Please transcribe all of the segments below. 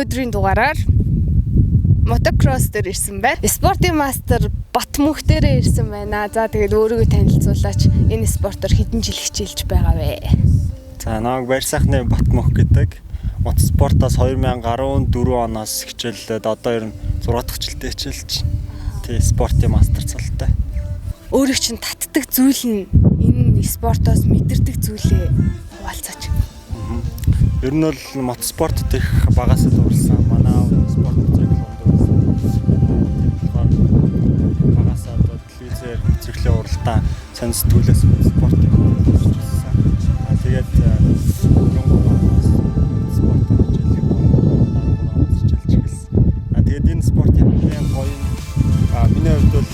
Өнөөдрийн дугаараар мотокросс дээр ирсэн байна. Спортын мастер Батмөнх дээрээ ирсэн байна. За тэгээд өөрийгөө танилцуулаач. Энэ спортоор хэдэн жил хичээлж байгаа вэ? За намайг Барьсахны Батмөнх гэдэг. Мотоспортоос 2014 оноос хичээллээд одоо ер нь 6 дахь жилдээ хичээлж. Тий спортын мастер цалтай. Өөрийг чинь татдаг зүйл нь энэ спортоос мэдэрдэг зүйлээ хуваалцаач. Ер нь бол мотоспортод их багасаа дурлсан. Манай спорт зэрэглэл багасаа телевизээр зэрэглэлийн уралдаан сонирсдгүүлээс спортыг хөгжүүлсэн. Тэгээд спортоор хичээлийг хичээлж эхэлсэн. Тэгээд энэ спорт хамгийн гоё миний хувьд бол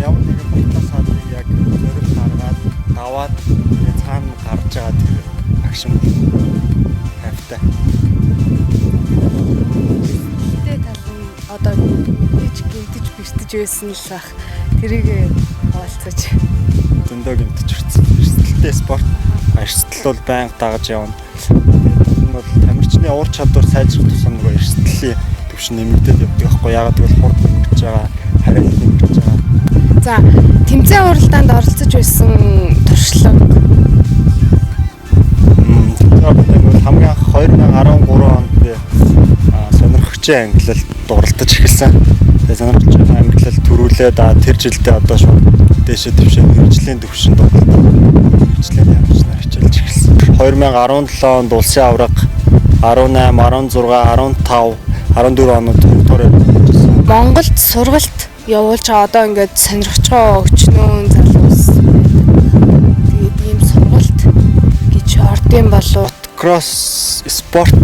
ямар нэгэн мотос хаалыг яг зөрөг харгаад даваад тэгээд цаана гарч байгаа тэр агшин хайртай. Тэ тал нь одоо мэдээж гинтэж бэртэж байсан л бах. Тэрийг хуваалцаач. Зөндөө гинтэж ирсэн. Эрсдэлтэй спорт. Эрсдэл бол байнга дагаж явна. Энэ бол тамирчны уур чадвар сайжрах тусам нөгөө эрсдлийн түвшин нэмэгдээд явдаг байхгүй ягаад гэвэл хурд нэмэгдэж байгаа, хариалт нэмэгдэж байгаа. За, тэмцээн уралдаанд оролцож байсан туршлага. Хамгийн анх 2013 онд би сонирхогчийн ангиллалд дурлаж эхэлсэн. Тэгээ сонирхогчийн ангиллал төрүүлээд тэр жилдээ одоо шууд дээшээ төвшин хөгжлийн төвшөнд хөгжлийн ямарчнаар хичээлж эхэлсэн. 2017 онд улсын авраг 18, 16, 15, 14 онод төгтөрөөр хичээсэн. Монголд сургалт явуулж байгаа одоо ингээд сонирхож байгаа өчнөө залуус. Тэгээд ийм сургалт гэж ордын болов. Кросс спорт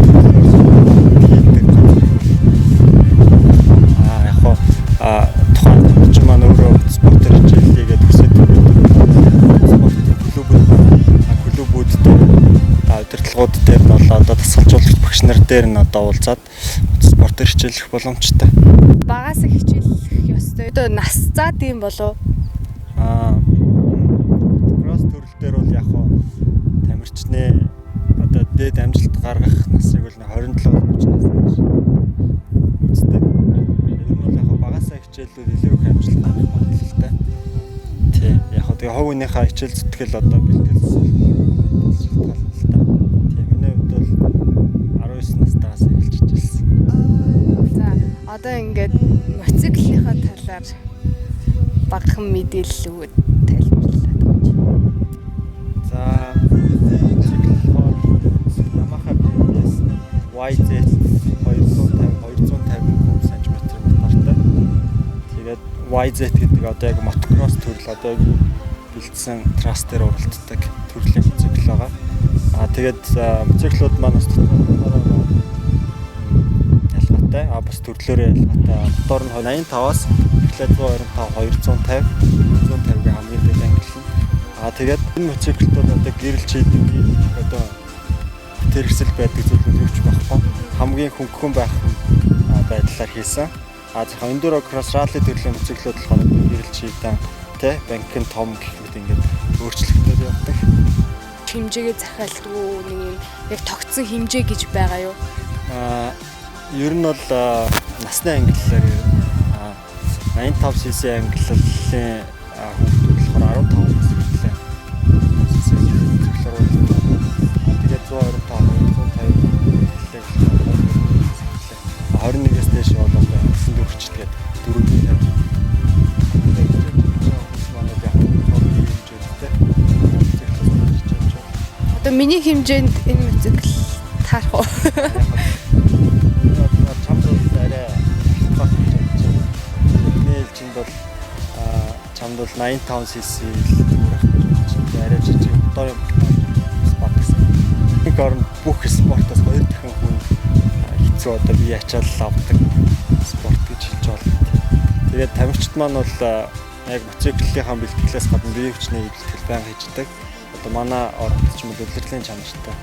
тухайн ч маань өөрөө спортер хичээллийгээ төсөөд спортын клубүүдтэй удирдлагууд дээр нь одоо дасгалжуулагч багш нар дээр нь одоо уулзаад спортер хичээлэх боломжтой. Багасаа хичээлэх ёстой. Одоо нас заад юм болов. Кросс төрөл дээр бол яг хоо тамирчны одоо дээд амжилт гаргах насыг бол 27 наснаас гэж үздэг. Энэ бол яг багасаа хичээлүүд илүү их амжилт гаргах магадлалтай. Тий. Яг тэгээ хов хүнийхээ хичээл зүтгэл одоо бэлтгэл болж шалтгаална л та. Тий. Миний хувьд бол 19 настайгаас эхэлж хичээлсэн. За, одоо ингээд мотоциклийнхаа талаар багахан мэдээлэл өгөөд тайлбарлаад өгөөч. За YZ 250 cm мотортой. Тэгээд YZ гэдэг одоо яг мотокросс төрөл одоо бэлдсэн трасс дээр уралддаг төрлийн мотоцикл байгаа. Тэгээд мотоциклууд маань бас ялгаатай. Бас төрлөөрөө ялгаатай. Мотор нь 85-аас эхлээд 125, 250 хамгийн дээд ангиллал. Тэгээд энэ мотоциклд бол одоо гэрэл чийдэг одоо тэрсэл байдаг зүйлүүд юуч байхгүй. Хамгийн хөнгөн байх байдлаар хийсэн. Тэгэхээр эндуро кросс ралли төрлийн мотоциклууд болохоор гэрэл чийдэн тэ банкын том гэх мэт ингээд өөрчлөлтөөр явдаг. Хэмжээгээ захиалдгүй нэг юм яг тогтсон хэмжээ гэж байгаа юу? Ер нь бол насны ангиллаар 85 cc ангиллалын хүүхдүүд болохоор 15 нас хүртлээ. Тэгээд 21-с дээш бол одоо 9 хүрчдэг. 450. Одоо миний хэмжээнд энэ мотоцикл таарах уу? Чамд бол арай хатгах гэж байна. Бидний ээлжинд бол чамд бол 85 cc хүрэх гэж байна. Арай жижиг мотор юм спорт гэсэн. Нэг орн бүх спортоос 2 дахин хүн хэцүү одоо бие ачаал авдаг спорт гэж хэлж байна. Тэгээд тамирчид маань бол яг мотоциклийнхаа бэлтгэлээс гадна бие хүчний бэлтгэл байнга хийдэг. Одоо манай орнд ч юм уу удирдлагын чанартай.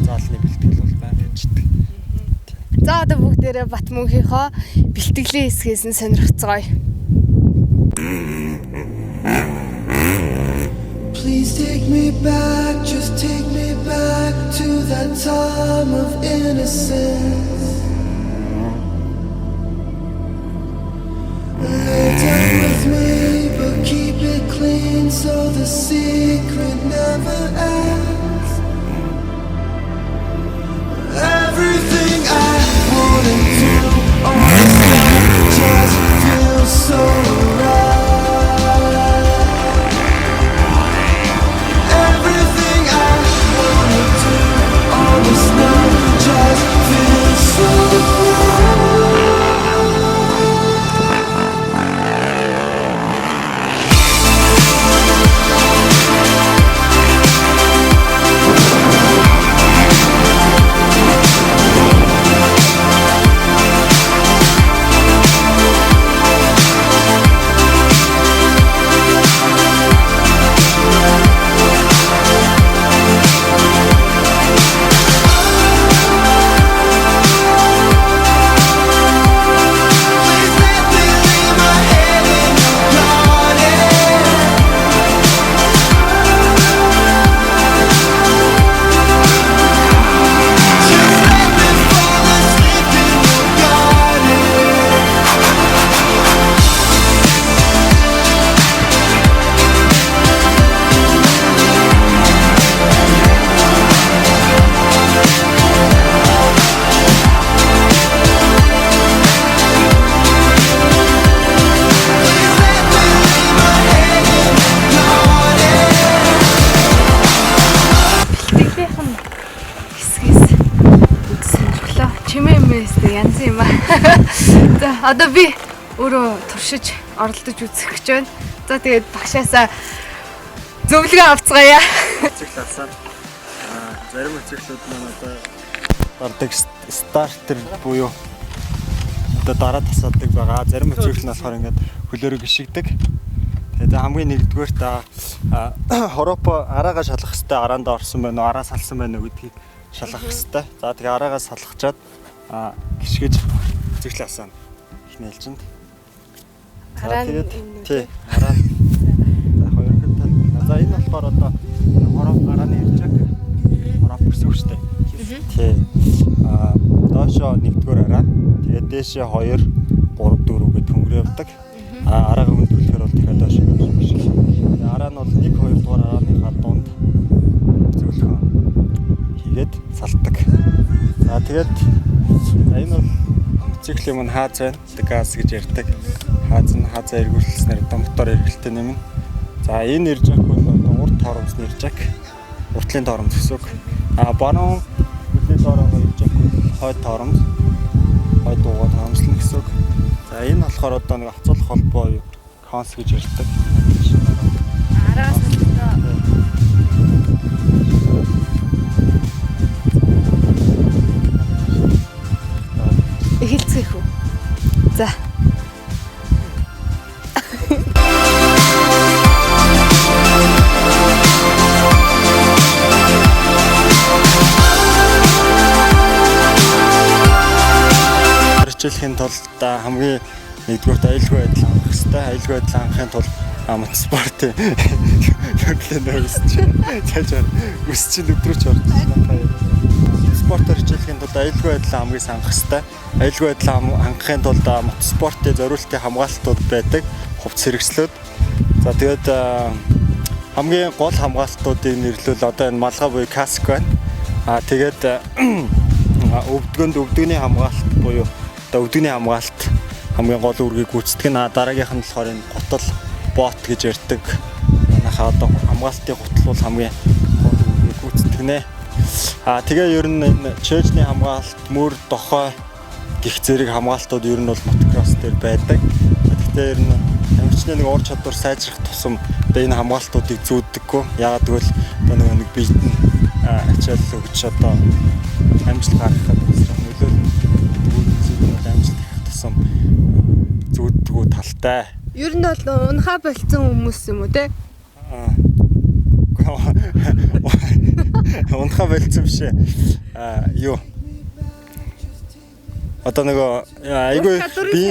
Заалны бэлтгэл бол байнга хийдэг. За одоо бүгдээрээ Батмөнхийнхоо бэлтгэлийн хэсгээс нь сонирхцгоё. Please take me back, just take me back to that time of innocence. Lay down with me, but keep it clean so the secret never ends. Everything I wanna do, all this time just feels so right. Everything I wanna do, all this time just feels so right. За одоо би өөрөө туршиж оролдож үзэх гэж байна. За тэгээд багшаасаа зөвлөгөө авцгаая. Циклаасаа зарим циклүүд маань одоо гардаг стартер буюу одоо дараа тасаадаг байгаа. Зарим цикл нь болохоор ингээд хөлөөрөө гიშгдэг. Тэгээд хамгийн нэгдүгээр та Европо араагаа шалгах хэрэгтэй, араанда орсон байна уу, араа салсан байна уу гэдгийг шалгах хэрэгтэй. За тэгээ араагаа салгачаад гიშгэж циклаасаа их нээлжинд. Араа тий араа. За хоёр тал. За энэ болохоор одоо хороо арааны иржэг. Хороо бүсгүүштэй. Тий. Доошоо нэгдүгээр араа. Тэгээд дээшээ 2, 3, 4 гэд хөнгөрөө явдаг. Араагаа өндөрлөхөр бол дахиад доошоо гიშгэх. Араа нь бол 1, 2 дугаар арааныхаа дунд зөвлөхөн хийгээд салдаг. За тэгээд энэ бол циклийн мань хааз байна. Газ гэж ярьдаг. Хаазаа эргүүлснээр одоо мотор эргэлтээ нэмнэ. За энэ ирж байгаа бол одоо урд торомсны ирж байгаа. Уртлын торомс гэсэн үг. Баруун хүлээ доороо ирж байгаа хойд торомс. Хойд дуугаа торомслно гэсэн үг. За энэ болохоор одоо нэг авцуулах холбоо юу конс гэж ярьдаг. Араас эхэлцгээх үү. За. Хичээхийн тулд хамгийн нэгдүгээрт аюулгүй байдал хангах хэрэгтэй. Аюулгүй байдал хангахын тулд мотоспортын хөдөлгөөн нөөсч цаашаа өсч өдрөж орж байна. Спортоор хичээхийн тулд аюулгүй байдал хамгийн хангах хэрэгтэй. Аюулгүй байдал хангахын тулд мотоспортын зориултын хамгаалтууд байдаг. Хувцс хэрэгслүүд. За тэгээд хамгийн гол хамгаалтуудыг нэрлэвэл одоо энэ малгай буюу каск байна. Тэгээд өвдгөний хамгаалт буюу одоо өвдгөний хамгаалт хамгийн гол үүргийг гүйцэтгэх нь. Дараагийнх нь болохоор энэ гутал бот гэж ярьдаг. Манайхаа одоо хамгаалтын гутал бол хамгийн гол үүргийг гүйцэтгэх нэ. Тэгээ ер нь энэ чэйжний хамгаалт, мөр, дохой гих зэрэг хамгаалтууд ер нь бол мотокросс дээр байдаг. Гэхдээ ер нь тамирчны нэг уур чадвар сайжрах тусам энэ хамгаалтуудыг зүүддэггүй. Яагаад гэвэл одоо нэг биетэн ачаал өгч одоо амжилт гаргахад нөлөөлнө. Тэгвэл амжилт гаргах тусам зүүддэггүй талтай. Ер нь бол унхаа болцсон хүмүүс юм уу те? Унхаа болцсон биш ээ. Юу? Одоо нөгөө айгүй би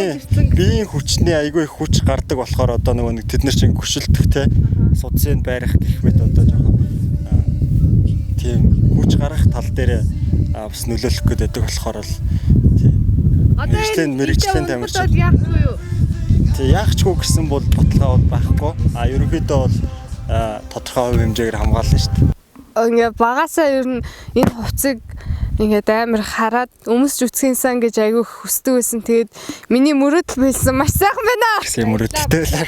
биеийн хүчний айгүй их хүч гардаг болохоор одоо нөгөө нэг тэд нар чинь хөшөлтөх те судсыг байрах гэх мэт одоо жоохон тийм хүч гарах тал дээр бас нөлөөлөх гээд байдаг болохоор л тийм мэрэгжлийн тамирчин бол яахгүй юу? тийм яахчгүй гэсэн бол бодлого бол байхгүй. Ерөнхийдөө бол тодорхой хувь хэмжээгээр хамгаална шүү дээ. Ингээ багасаа ер нь энэ хувцсыг ингээд амар хараад өмсч үцгэнсэн гэж айгүй хүсдэг байсан. Тэгээд миний мөрөдөл билсэн маш сайхан байна. Гэсэн мөрөдөлтэй байлаа.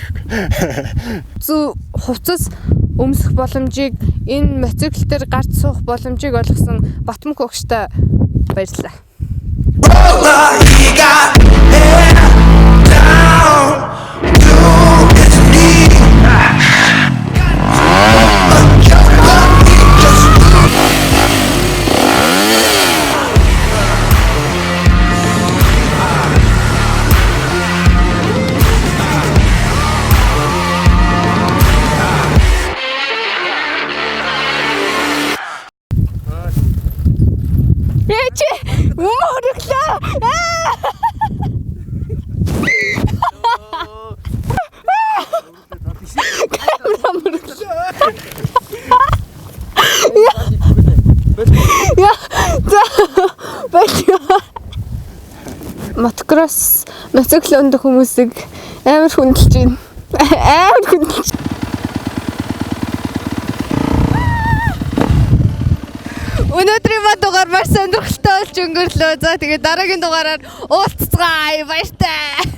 Хувцас өмсөх боломжийг энэ мотоцикл дээр гарч суух боломжийг олгосон Батмүх өгчтэй баярлалаа. Мотокросс мотоцикл өндөх хүмүүсийг амар хүндэлж байна. Амар хүндэлж. Өнөөдрийн дугаар маш сонирхолтой болж өнгөрлөө. За тэгээд дараагийн дугаараар уулзцгаая. Баяртай.